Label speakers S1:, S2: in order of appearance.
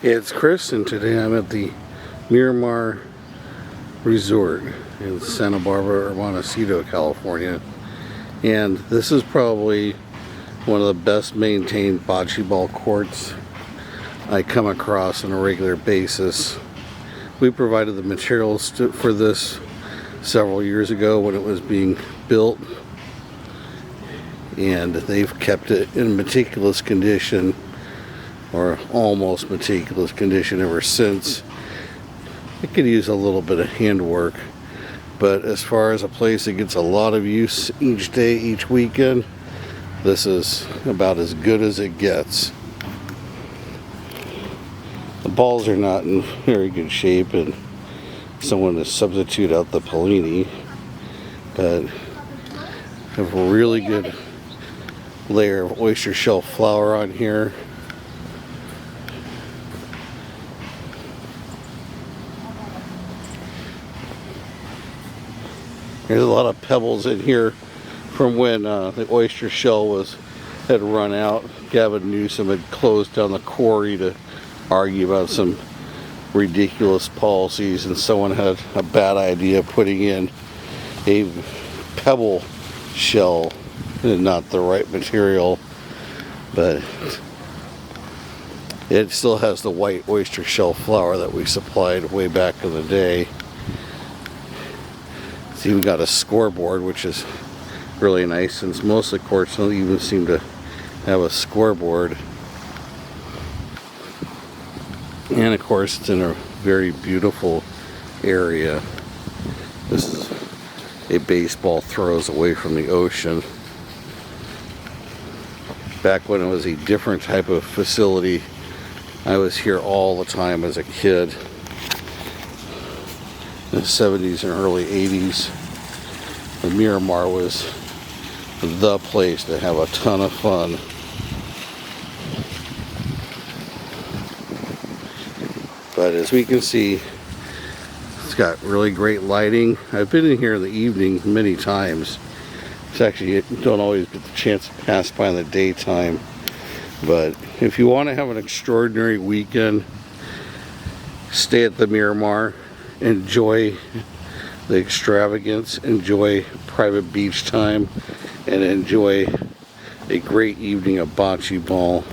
S1: It's Chris, and today I'm at the Miramar Resort in Santa Barbara or Montecito, California. And this is probably one of the best maintained bocce ball courts I come across on a regular basis. We provided the materials for this several years ago when it was being built, and they've kept it in meticulous condition, or almost meticulous condition, ever since. It could use a little bit of handwork, but as far as a place that gets a lot of use each day, each weekend, this is about as good as it gets. The balls are not in very good shape, and someone to substitute out the Polini, but have a really good layer of oyster shell flour on here. There's a lot of pebbles in here from when the oyster shell had run out. Gavin Newsom had closed down the quarry to argue about some ridiculous policies, and someone had a bad idea putting in a pebble shell and not the right material, but it still has the white oyster shell flour that we supplied way back in the day. It's even got a scoreboard, which is really nice, since most of the courts don't even seem to have a scoreboard. And of course, it's in a very beautiful area. This is a baseball throws away from the ocean. Back when it was a different type of facility, I was here all the time as a kid. In the 70s and early 80s, the Miramar was the place to have a ton of fun. But as we can see, it's got really great lighting. I've been in here in the evening many times. It's actually, you don't always get the chance to pass by in the daytime. But if you want to have an extraordinary weekend, stay at the Miramar. Enjoy the extravagance, enjoy private beach time, and enjoy a great evening of bocce ball.